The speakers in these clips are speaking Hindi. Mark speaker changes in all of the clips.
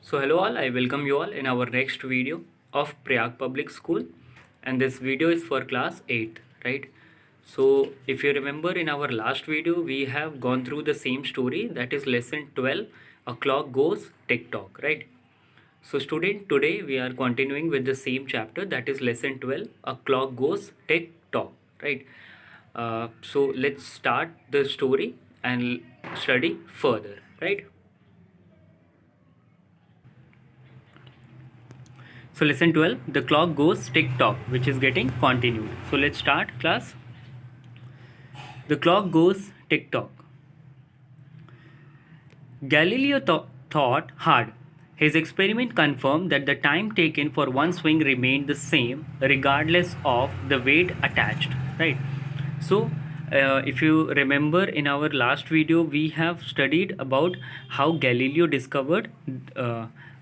Speaker 1: So hello all, I welcome you all in our next video of Prayag Public School, and this video is for class 8th, right? So if you remember in our last video we have gone through the same story, that is lesson 12, a clock goes tick tock, right? So student, today we are continuing with the same chapter, that is lesson 12, a clock goes tick tock, right? So let's start the story and study further, right? So lesson 12, the clock goes tick tock, which is getting continued. So let's start class. The clock goes tick tock. Galileo thought hard. His experiment confirmed that the time taken for one swing remained the same regardless of the weight attached. Right. So, if you remember in our last video, we have studied about how Galileo discovered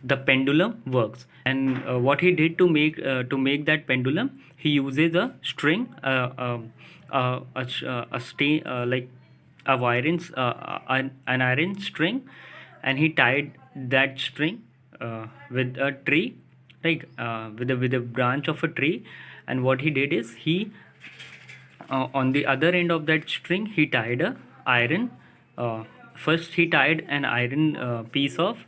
Speaker 1: the pendulum works, and what he did to make that pendulum. He uses a string, a string like a an iron string, and he tied that string with a tree, like with a branch of a tree. And what he did is he on the other end of that string he tied a iron uh, first he tied an iron a piece of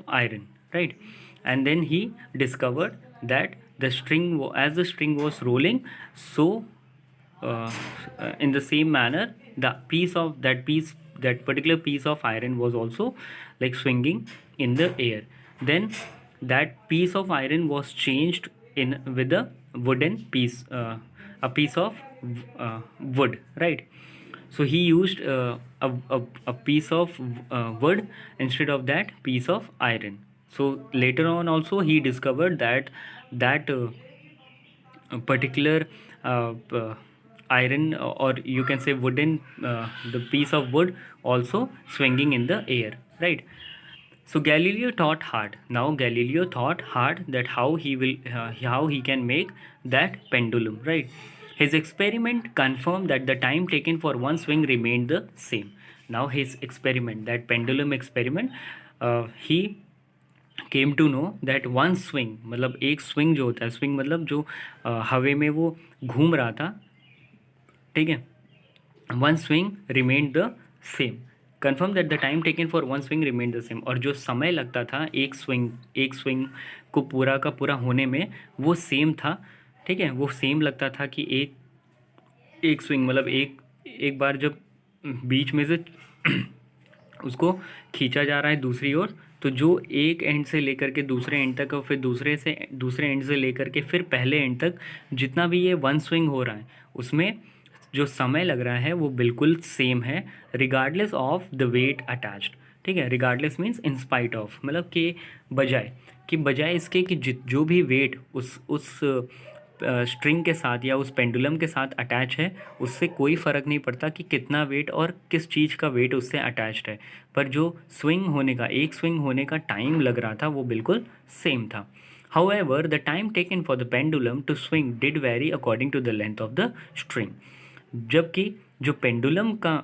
Speaker 1: iron, right? And then he discovered that as the string was rolling, so uh, in the same manner the that particular piece of iron was also like swinging in the air. Then that piece of iron was changed in with a wooden piece, a piece of wood, right? So he used a piece of wood instead of that piece of iron. So later on also he discovered that a particular iron, or you can say wooden, the piece of wood also swinging in the air, right? So Galileo thought hard. Now Galileo thought hard that how he can make that pendulum, right? His experiment confirmed that the time taken for one swing remained the same. Now his experiment, that pendulum experiment, he came to know that one swing, मतलब एक स्विंग जो होता है, स्विंग मतलब जो हवा में वो घूम रहा था, ठीक है, one swing remained the same, confirm that the time taken for one swing remained the same, और जो समय लगता था एक स्विंग को पूरा का पूरा होने में वो सेम था, ठीक है, वो सेम लगता था कि एक स्विंग मतलब एक बार जब बीच में से उसको खींचा जा रहा है दूसरी ओर, तो जो एक एंड से लेकर के दूसरे एंड तक और फिर दूसरे एंड से लेकर के फिर पहले एंड तक जितना भी ये वन स्विंग हो रहा है उसमें जो समय लग रहा है वो बिल्कुल सेम है, regardless of the weight attached, ठीक है। Regardless means in spite of, मतलब कि बजाय इसके कि जो भी वेट उस स्ट्रिंग के साथ या उस पेंडुलम के साथ अटैच है, उससे कोई फ़र्क नहीं पड़ता कि कितना वेट और किस चीज़ का वेट उससे अटैच्ड है, पर जो एक स्विंग होने का टाइम लग रहा था वो बिल्कुल सेम था। However, the time taken for the pendulum to swing did vary according to the length of the string. जबकि जो पेंडुलम का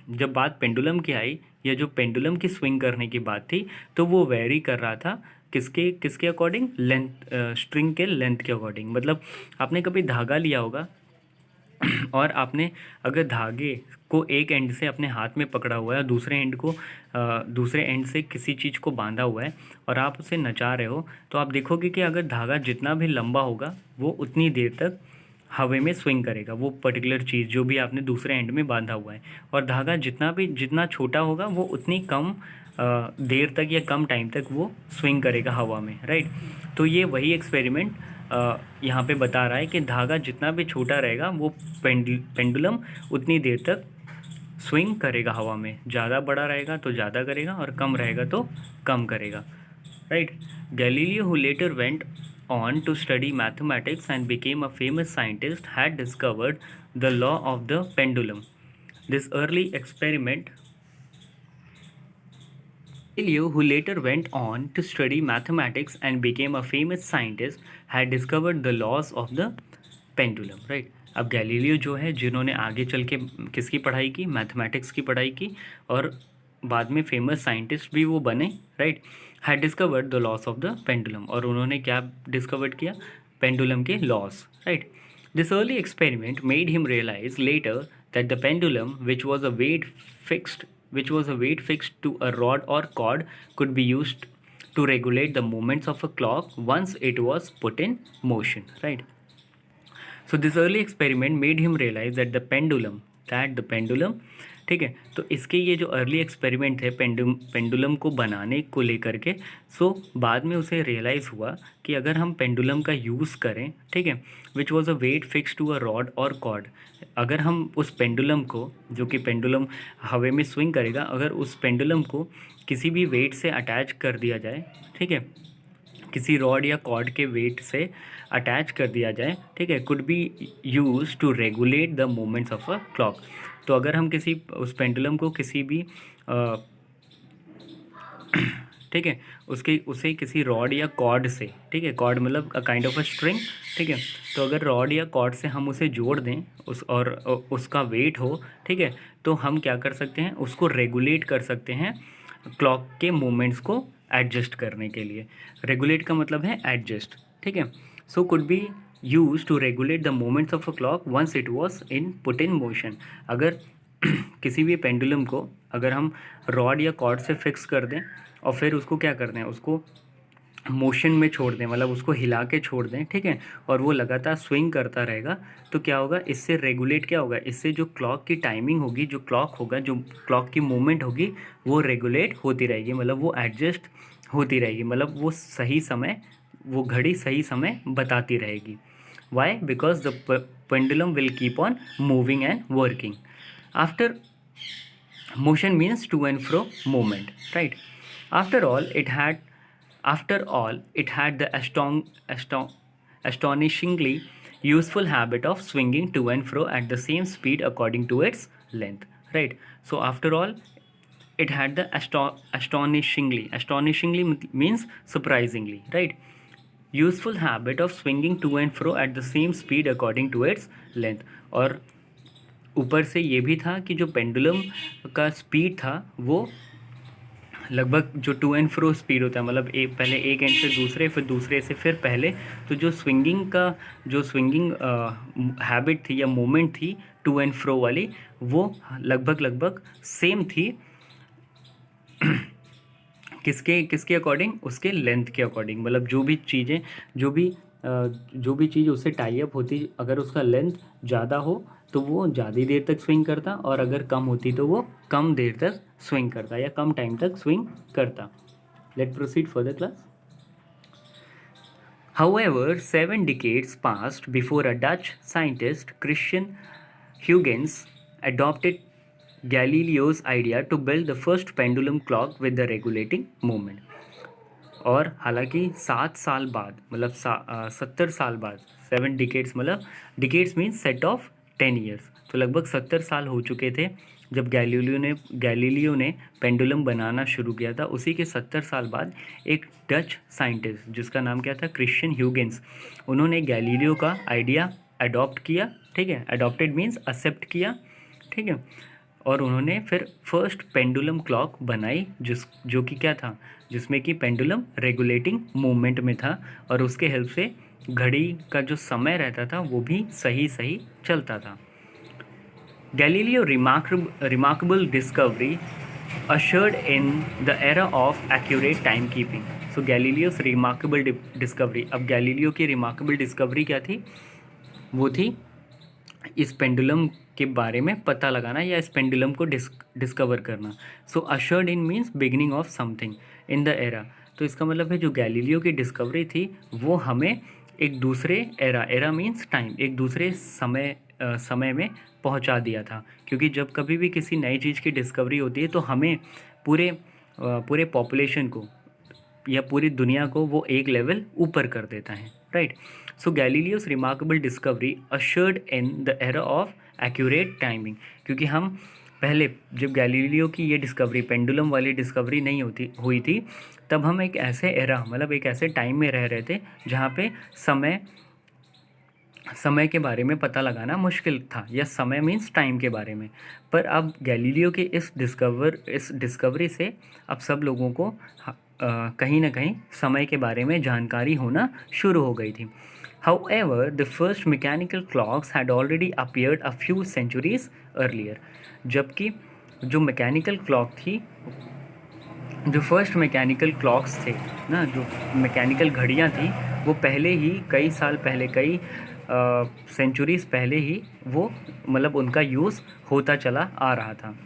Speaker 1: जब बात पेंडुलम की आई, या जो पेंडुलम की स्विंग करने की बात थी, तो वो वेरी कर रहा था किसके किसके अकॉर्डिंग, लेंथ, स्ट्रिंग के लेंथ के अकॉर्डिंग। मतलब आपने कभी धागा लिया होगा और आपने अगर धागे को एक एंड से अपने हाथ में पकड़ा हुआ है और दूसरे एंड से किसी चीज़ को बांधा हुआ है और आप उसे नचा रहे हो, तो आप देखोगे कि अगर धागा जितना भी लंबा होगा वो उतनी देर तक हवा में स्विंग करेगा, वो पर्टिकुलर चीज़ जो भी आपने दूसरे एंड में बांधा हुआ है, और धागा जितना छोटा होगा वो उतनी कम देर तक या कम टाइम तक वो स्विंग करेगा हवा में, राइट। तो ये वही एक्सपेरिमेंट यहाँ पे बता रहा है कि धागा जितना भी छोटा रहेगा वो पेंडुलम उतनी देर तक स्विंग करेगा हवा में, ज़्यादा बड़ा रहेगा तो ज़्यादा करेगा और कम रहेगा तो कम करेगा, right. Galileo, who later went on to study mathematics and became a famous scientist, had discovered the law of the pendulum. This early experiment Galileo, who later went on to study mathematics and became a famous scientist, had discovered the laws of the pendulum, right? अब गैलीलियो जो है, जिन्होंने आगे चल के किसकी पढ़ाई की, मैथमेटिक्स की पढ़ाई की, और बाद में फेमस साइंटिस्ट भी वो बने, right, had discovered the laws of the pendulum, और उन्होंने क्या डिस्कवर्ड किया, पेंडुलम के laws, right. This early experiment made him realise later that the pendulum which was a weight fixed to a rod or cord could be used to regulate the movements of a clock once it was put in motion, right. So this early experiment made him realize that the pendulum, ठीक है. तो इसके ये जो अर्ली एक्सपेरिमेंट है पेंडुलम को बनाने को लेकर के, सो बाद में उसे रियलाइज़ हुआ कि अगर हम पेंडुलम का यूज़ करें, ठीक है, which was a weight fix to a rod और कॉर्ड, अगर हम उस पेंडुलम को, जो कि पेंडुलम हवा में स्विंग करेगा, अगर उस पेंडुलम को किसी भी वेट से अटैच कर दिया जाए, ठीक है, किसी रॉड या कॉर्ड के वेट से अटैच कर दिया जाए, ठीक है, could be use to regulate the movements of a clock. तो अगर हम किसी उस पेंडुलम को किसी भी ठीक है, उसे किसी रॉड या कॉर्ड से, ठीक है, कॉर्ड मतलब a kind of a string, ठीक है, तो अगर रॉड या कॉर्ड से हम उसे जोड़ दें उसका वेट हो, ठीक है, तो हम क्या कर सकते हैं, उसको रेगुलेट कर सकते हैं क्लॉक के मूवमेंट्स को एडजस्ट करने के लिए. रेगुलेट का मतलब है एडजस्ट, ठीक है. So could be use to regulate the movements of a clock once it was in put in motion. अगर किसी भी पेंडुलम को अगर हम रॉड या कॉर्ड से फिक्स कर दें और फिर उसको क्या कर दें, उसको मोशन में छोड़ दें, मतलब उसको हिला के छोड़ दें, ठीक है, और वो लगातार स्विंग करता रहेगा, तो क्या होगा, इससे रेगुलेट क्या होगा, इससे जो क्लॉक की टाइमिंग होगी, जो क्लॉक होगा, जो क्लॉक की मूवमेंट होगी, वो रेगुलेट होती रहेगी, मतलब वो एडजस्ट होती रहेगी, मतलब वो सही समय, वो घड़ी सही समय बताती रहेगी. Why? Because the pendulum will keep on moving and working. After motion means to and fro movement, right. After all it had the astonishingly useful habit of swinging to and fro at the same speed according to its length, right. So after all it had the astonishingly means surprisingly, right, useful habit of swinging to and fro at the same speed according to its length. और ऊपर से ये भी था कि जो पेंडुलम का स्पीड था वो लगभग जो टू एंड फ्रो स्पीड होता है, मतलब पहले एक एंड से दूसरे, फिर दूसरे से फिर पहले, तो जो स्विंगिंग हैबिट थी या मूवमेंट थी टू एंड फ्रो वाली, वो लगभग सेम थी किसके अकॉर्डिंग, उसके लेंथ के अकॉर्डिंग, मतलब जो भी चीज़ उससे टाई अप होती, अगर उसका लेंथ ज़्यादा हो तो वो ज़्यादा देर तक स्विंग करता, और अगर कम होती तो वो कम देर तक स्विंग करता या कम टाइम तक स्विंग करता. Late proceed further class. However, 7 decades passed before a Dutch scientist, Christian Huygens, adopted Galileo's idea to build the first pendulum clock with the regulating movement. और हालांकि 7 साल बाद, मतलब 70 साल बाद, 7 डिकेड्स, मतलब decades means set of 10 years, तो लगभग 70 साल हो चुके थे जब गैलीलियो ने पेंडुलम बनाना शुरू किया था. उसी के 70 साल बाद एक डच साइंटिस्ट जिसका नाम क्या था, क्रिश्चियन ह्यूगेंस, उन्होंने गैलीलियो का आइडिया अडॉप्ट किया, ठीक है, अडॉप्टेड मीन्स एक्सेप्ट किया, ठीक है, और उन्होंने फिर फर्स्ट पेंडुलम क्लॉक बनाई जो कि क्या था, जिसमें कि पेंडुलम रेगुलेटिंग मूवमेंट में था, और उसके हेल्प से घड़ी का जो समय रहता था वो भी सही चलता था. Galileo remarkable discovery ushered in the era of accurate timekeeping. So Galileo's remarkable discovery. अब गैलीलियो की रिमार्केबल डिस्कवरी क्या थी, वो थी इस पेंडुलम के बारे में पता लगाना या इस पेंडुलम को डिस्कवर करना. So ushered in means beginning of something in the era. तो इसका मतलब है जो गैलीलियो की डिस्कवरी थी वो हमें एक दूसरे एरा मीन्स टाइम, एक दूसरे समय में पहुंचा दिया था. क्योंकि जब कभी भी किसी नई चीज़ की डिस्कवरी होती है तो हमें पूरे पॉपुलेशन को या पूरी दुनिया को वो एक लेवल ऊपर कर देता है, right. So Galileo's remarkable discovery ushered in the era of accurate timing. क्योंकि हम पहले जब गैलीलियो की ये डिस्कवरी, पेंडुलम वाली डिस्कवरी नहीं हुई थी, तब हम एक ऐसे एरा, मतलब एक ऐसे टाइम में रह रहे थे जहाँ पे समय के बारे में पता लगाना मुश्किल था, या समय मीन्स टाइम के बारे में। पर अब गैलीलियो के इस डिस्कवरी से अब सब लोगों को कहीं ना कहीं समय के बारे में जानकारी होना शुरू हो गई थी। However, the first mechanical clocks had already appeared a few centuries earlier. जबकि जो मैकेनिकल क्लॉक थी, जो फर्स्ट मैकेनिकल क्लॉक्स थे ना, जो मैकेनिकल घड़ियाँ थी, वो पहले ही कई साल पहले, कई सेंचुरीज पहले ही वो मतलब उनका यूज़ होता चला आ रहा था।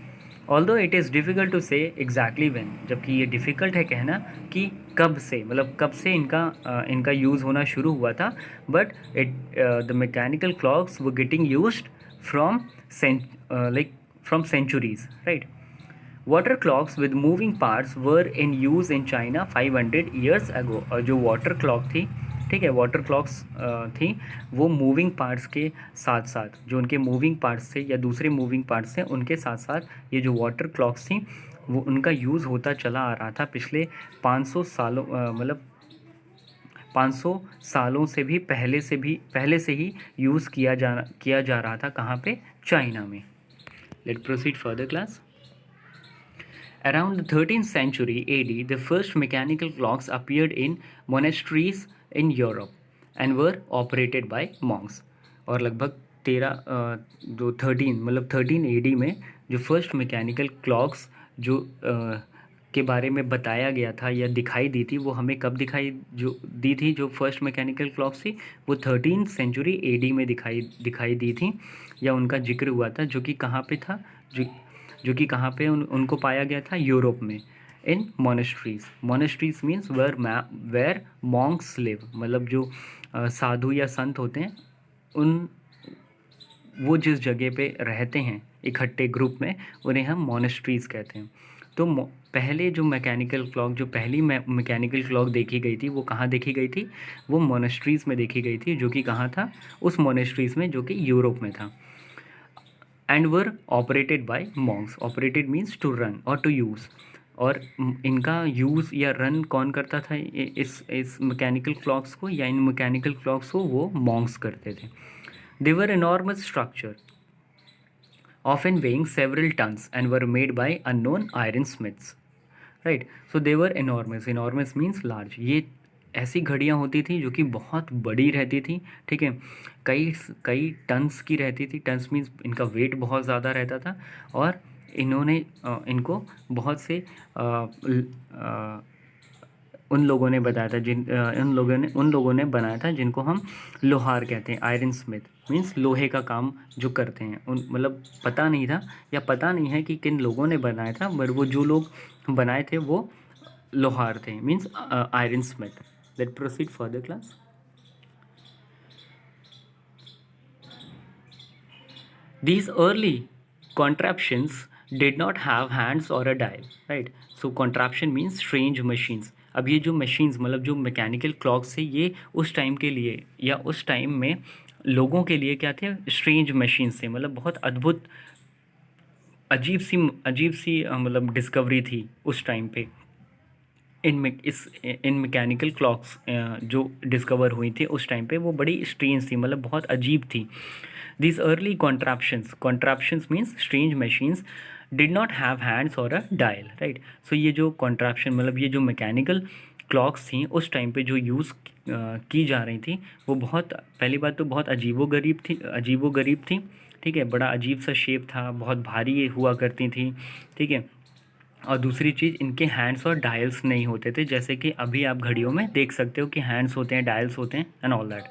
Speaker 1: Although it is difficult to say exactly when, जबकि ये डिफ़िकल्ट है कहना कि कब से, मतलब कब से इनका यूज़ होना शुरू हुआ था। बट द मैकेनिकल क्लॉक्स वो getting used from from centuries, right. Water clocks with moving parts were in use in China 500 years ago. और जो वाटर क्लॉक थी, ठीक है, वाटर क्लॉक्स थी, वो मूविंग पार्ट्स के साथ साथ, जो उनके मूविंग पार्ट्स थे या दूसरे मूविंग पार्ट्स थे, उनके साथ साथ ये जो वाटर क्लॉक्स थी वो उनका यूज़ होता चला आ रहा था पिछले 500 सालों, मतलब 500 सालों से भी पहले से ही यूज़ किया जा रहा था। कहाँ पे? चाइना में। Late proceed further class. Around the 13th century AD, the first mechanical clocks appeared in monasteries in Europe and were operated by monks. और लगभग 13 AD में जो फर्स्ट मैकेनिकल क्लॉक्स जो के बारे में बताया गया था या दिखाई दी थी, वो हमें कब दी थी? जो फर्स्ट मैकेनिकल क्लॉक्स थी वो 13th सेंचुरी AD में दिखाई दी थी, या उनका जिक्र हुआ था, जो कि कहाँ पे था? जो कि कहाँ पे उनको पाया गया था? यूरोप में, in monasteries. Monasteries means where monks live, मतलब जो साधु या संत होते हैं, उन वो जिस जगह पे रहते हैं इकट्ठे ग्रुप में, उन्हें हम मोनेस्ट्रीज कहते हैं। तो पहले जो मैकेनिकल क्लॉक, जो पहली मैकेनिकल क्लॉक देखी गई थी, वो कहाँ देखी गई थी? वो मोनेस्ट्रीज में देखी गई थी, जो कि कहाँ था? उस मोनेस्ट्रीज में, जो कि यूरोप में था। And were operated by monks. Operated means to run और टू यूज़। और इनका यूज़ या रन कौन करता था इस मैकेनिकल क्लॉक्स को, या इन मैकेनिकल क्लॉक्स को? वो मॉन्क्स करते थे। दे वर enormous structure, often weighing several tons, and were made by unknown ironsmiths, right? So they were enormous. Enormous means large. ये ऐसी घड़ियाँ होती थी जो कि बहुत बड़ी रहती थी, ठीक है, कई कई टन्स की रहती थी। टन्स मीन्स इनका वेट बहुत ज़्यादा रहता था, और इन्होंने इनको बहुत से उन लोगों ने बताया था उन लोगों ने बनाया था जिनको हम लोहार कहते हैं। आयरन स्मिथ मीन्स लोहे का काम जो करते हैं, उन मतलब पता नहीं था या पता नहीं है कि किन लोगों ने बनाया था, बट वो जो लोग बनाए थे वो लोहार थे, means iron Smith. Late proceed further class. These early contraptions did not have hands or a dial, right? So contraption means strange machines. अब ये जो machines, मतलब जो मैकेनिकल क्लॉक्स है, ये उस टाइम के लिए या उस टाइम में लोगों के लिए क्या थे? स्ट्रेंज मशीन्स थे, मतलब बहुत अद्भुत, अजीब सी मतलब डिस्कवरी थी उस टाइम पे। इन मैकेनिकल क्लॉक्स जो डिस्कवर हुई थी उस टाइम पे, वो बड़ी स्ट्रेंज थी, मतलब बहुत अजीब थी। These early contraptions means strange machines did not have hands or a dial, right? So ये जो contraption, मतलब ये जो मैकेनिकल क्लॉक्स थी उस टाइम पे जो यूज़ की जा रही थी, वो बहुत, पहली बात तो बहुत अजीबो गरीब थी, ठीक है, बड़ा अजीब सा शेप था, बहुत भारी हुआ करती थी, ठीक है। और दूसरी चीज़, इनके हैंड्स और डायल्स नहीं होते थे, जैसे कि अभी आप घड़ियों में देख सकते हो कि हैंड्स होते हैं, डायल्स होते हैं, and all that.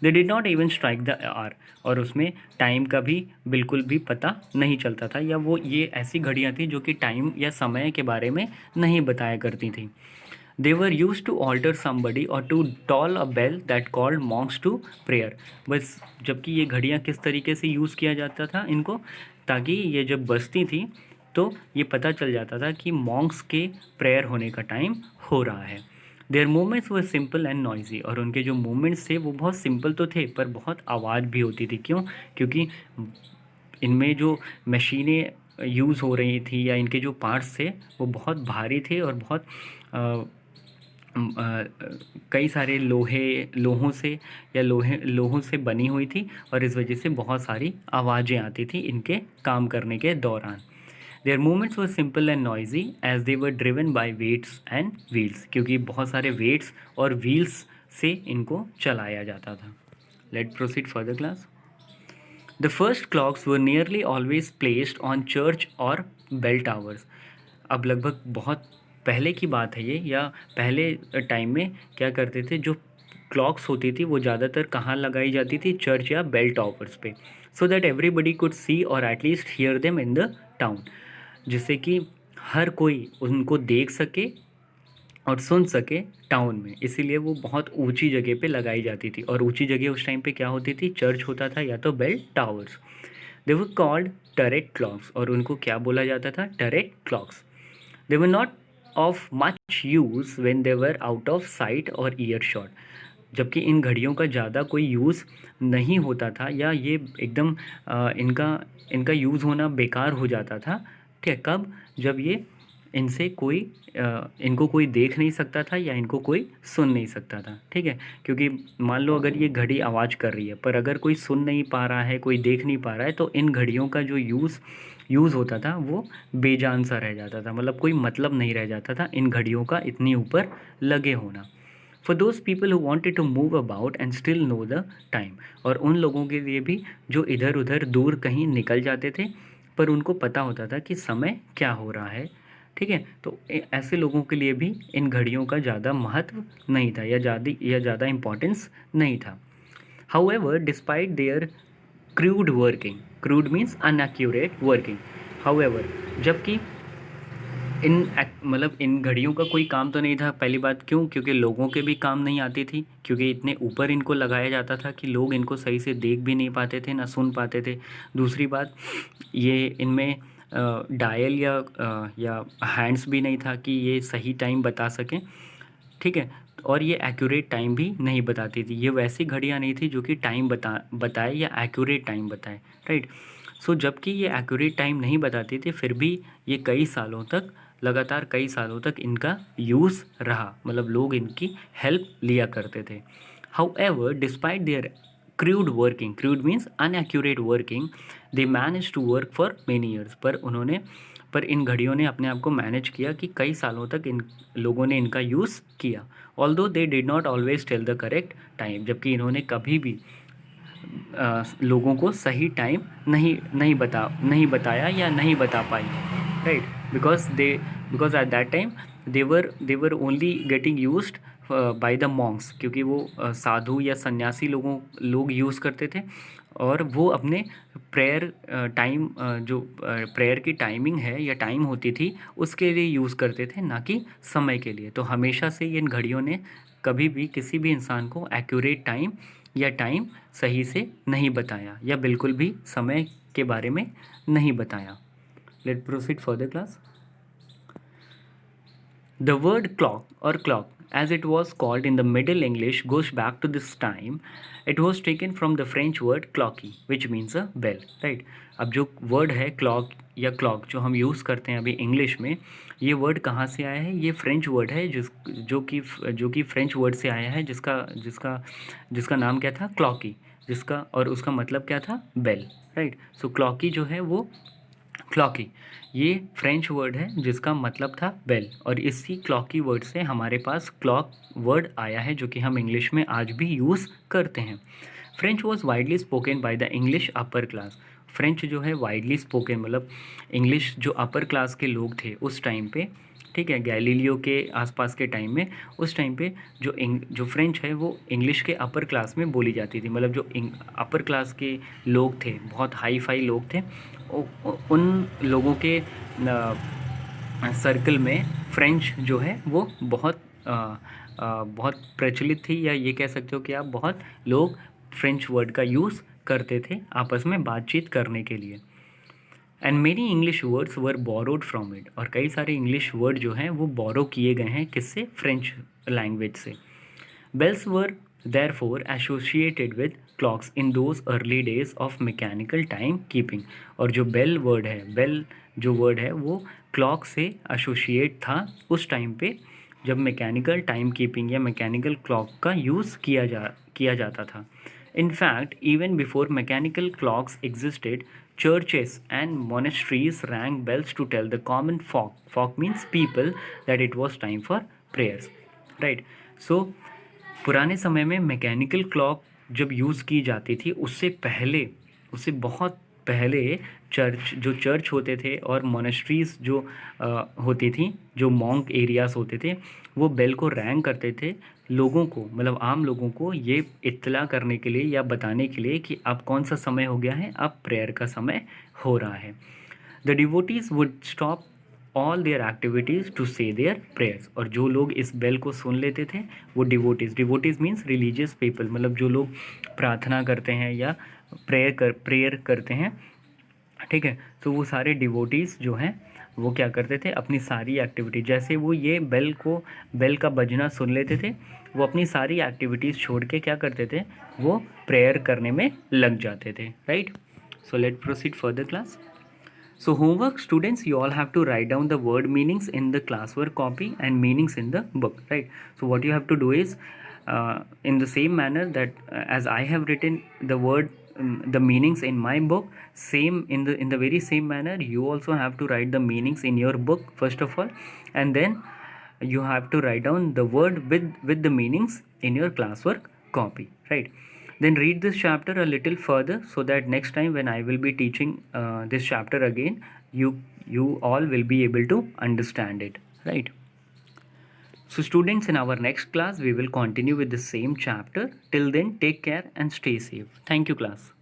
Speaker 1: They did not even strike the hour, और उसमें टाइम का भी बिल्कुल भी पता नहीं चलता था, या वो ये ऐसी घड़ियाँ थी जो कि टाइम या समय के बारे में नहीं बताया करती थी। They were use to alter somebody और to toll a bell that called monks to prayer. बस, जबकि ये घड़ियाँ किस तरीके से यूज़ किया जाता था इनको, ताकि ये जब बजती थी तो ये पता चल जाता था कि मॉन्क्स के प्रेयर होने का टाइम हो रहा है। Their movements were simple and noisy, और उनके जो मूवमेंट्स थे वो बहुत सिंपल तो थे, पर बहुत आवाज़ भी होती थी। क्यों? क्योंकि इनमें जो मशीनें यूज़ हो रही थी या इनके जो पार्ट्स थे वो बहुत भारी थे और बहुत कई सारे लोहों से या लोहों से बनी हुई थी और इस वजह से बहुत सारी आवाज़ें आती थी इनके काम करने के दौरान। Their movements were simple and noisy as they were driven by weights and wheels, क्योंकि बहुत सारे वेट्स और व्हील्स से इनको चलाया जाता था। Late proceed further class. The first clocks were nearly always placed on church और बेल टावर्स। अब लगभग बहुत पहले की बात है ये, या पहले टाइम में क्या करते थे, जो क्लॉक्स होती थी वो ज़्यादातर कहाँ लगाई जाती थी, चर्च या बेल टावर्स पे, so that everybody could see और at least hear them in the town, जिससे कि हर कोई उनको देख सके और सुन सके टाउन में। इसीलिए वो बहुत ऊंची जगह पे लगाई जाती थी, और ऊंची जगह उस टाइम पे क्या होती थी, चर्च होता था या तो bell towers. They were called turret clocks, और उनको क्या बोला जाता था, turret clocks. They were not of much use when they were out of sight और ईयर शॉट, जबकि इन घड़ियों का ज़्यादा कोई यूज़ नहीं होता था, या ये एकदम इनका इनका यूज़ होना बेकार हो जाता था। ठीक है, कब, जब ये इनसे कोई इनको कोई देख नहीं सकता था या इनको कोई सुन नहीं सकता था। ठीक है, क्योंकि मान लो अगर ये घड़ी आवाज़ कर रही है पर अगर कोई सुन नहीं पा रहा है, कोई देख नहीं पा रहा है, तो इन घड़ियों का जो यूज़ होता था वो बेजान सा रह जाता था, मतलब कोई मतलब नहीं रह जाता था इन घड़ियों का इतनी ऊपर लगे होना। For those people who wanted to move about and still know the time, और उन लोगों के लिए भी जो इधर उधर दूर कहीं निकल जाते थे पर उनको पता होता था कि समय क्या हो रहा है। ठीक है, तो ऐसे लोगों के लिए भी इन घड़ियों का ज़्यादा महत्व नहीं था, या ज़्यादा इम्पोर्टेंस नहीं था। However despite their crude working, crude means unaccurate working, however, जबकि मतलब इन घड़ियों का कोई काम तो नहीं था। पहली बात क्यों, क्योंकि लोगों के भी काम नहीं आती थी, क्योंकि इतने ऊपर इनको लगाया जाता था कि लोग इनको सही से देख भी नहीं पाते थे ना सुन पाते थे। दूसरी बात, ये इनमें डायल या हैंड्स भी नहीं था कि ये सही टाइम बता सकें। ठीक है, और ये एक्यूरेट टाइम भी नहीं बताती थी। ये वैसी घड़ियाँ नहीं थी जो कि टाइम बताए या एक्यूरेट टाइम बताए, राइट। सो जबकि ये एक्यूरेट टाइम नहीं बताती थी, फिर भी ये कई सालों तक, लगातार कई सालों तक इनका यूज़ रहा, मतलब लोग इनकी हेल्प लिया करते थे। However despite their crude working, crude means unaccurate working, they manage to work for many years, पर इन घड़ियों ने अपने आप को मैनेज किया कि कई सालों तक इन लोगों ने इनका यूज़ किया। Although they did not always tell the correct time, जबकि इन्होंने कभी भी लोगों को सही टाइम नहीं बताया या नहीं बता पाई, right. Because at that time they were only getting used by the monks, क्योंकि वो साधु या सन्यासी लोग यूज़ करते थे, और वो अपने प्रेयर टाइम जो प्रेयर की टाइमिंग है या टाइम होती थी उसके लिए यूज़ करते थे, ना कि समय के लिए। तो हमेशा से इन घड़ियों ने कभी भी किसी भी इंसान को एक्यूरेट टाइम या टाइम सही से नहीं बताया, या बिल्कुल भी समय के बारे में नहीं बताया। Late proceed further class. The word clock or clock, as it was called in the Middle English, goes back to this time. It was taken from the French word clocky, which means a bell, right? अब जो वर्ड है क्लॉक या क्लॉक जो हम यूज़ करते हैं अभी इंग्लिश में, ये वर्ड कहाँ से आया है? ये फ्रेंच वर्ड है, जो कि फ्रेंच वर्ड से आया है, जिसका नाम क्या था? क्लॉकी, जिसका और उसका मतलब क्या था? Bell, right. सो क्लॉकी जो है वो क्लॉकी, ये फ्रेंच वर्ड है जिसका मतलब था बेल, और इसी क्लॉकी वर्ड से हमारे पास क्लॉक वर्ड आया है, जो कि हम इंग्लिश में आज भी यूज़ करते हैं। French was widely spoken by the English upper class. French जो है वाइडली स्पोकन, मतलब इंग्लिश जो अपर क्लास के लोग थे उस टाइम पे, ठीक है, गैलीलियो के आसपास के टाइम में, उस टाइम पे जो फ्रेंच है वो इंग्लिश के अपर क्लास में बोली जाती थी, मतलब जो अपर क्लास के लोग थे, बहुत हाई फाई लोग थे, उन लोगों के सर्कल में फ्रेंच जो है वो बहुत प्रचलित थी, या ये कह सकते हो कि आप बहुत लोग फ्रेंच वर्ड का यूज़ करते थे आपस में बातचीत करने के लिए। And many English words were borrowed from it, और कई सारे इंग्लिश वर्ड जो हैं वो बोरो किए गए हैं, किससे? फ्रेंच लैंग्वेज से। Bells were therefore associated with clocks in those early days of mechanical time keeping, और जो बेल जो वर्ड है वो क्लॉक से एसोसिएट था उस टाइम पे जब मैकेनिकल टाइम कीपिंग या मैकेनिकल क्लॉक का यूज़ किया जाता था. In fact, even before mechanical clocks existed, churches and monasteries rang bells to tell the common folk. Folk means people that it was time for prayers. Right. So पुराने समय में मैकेनिकल क्लॉक जब यूज़ की जाती थी उससे बहुत पहले चर्च होते थे और मोनेस्ट्रीज़ जो होती थी, जो मॉन्क एरियाज़ होते थे, वो बेल को रैंग करते थे लोगों को, मतलब आम लोगों को ये इत्तला करने के लिए या बताने के लिए कि अब कौन सा समय हो गया है, अब प्रेयर का समय हो रहा है. The devotees would stop all their activities to say their prayers. और जो लोग इस बेल को सुन लेते थे वो डिवोटीज़ मीन्स रिलीजियस पीपल, मतलब जो लोग प्रार्थना करते हैं या प्रेयर करते हैं, ठीक है. तो वो सारे डिवोटीज़ जो हैं वो क्या करते थे, अपनी सारी एक्टिविटी, जैसे वो ये बेल का बजना सुन लेते थे, वो अपनी सारी एक्टिविटीज़ छोड़ के क्या करते थे, वो प्रेयर करने में लग जाते थे. Right. So let proceed further class. So homework students, you all have to write down the word meanings in the classwork copy and meanings in the book, right? So what you have to do is in the same manner that as I have written the word the meanings in my book, same in the very same manner you also have to write the meanings in your book first of all, and then you have to write down the word with the meanings in your classwork copy, right? Then read this chapter a little further so that next time when I will be teaching this chapter again, you all will be able to understand it, right? So students, in our next class we will continue with the same chapter. Till then, take care and stay safe. Thank you class.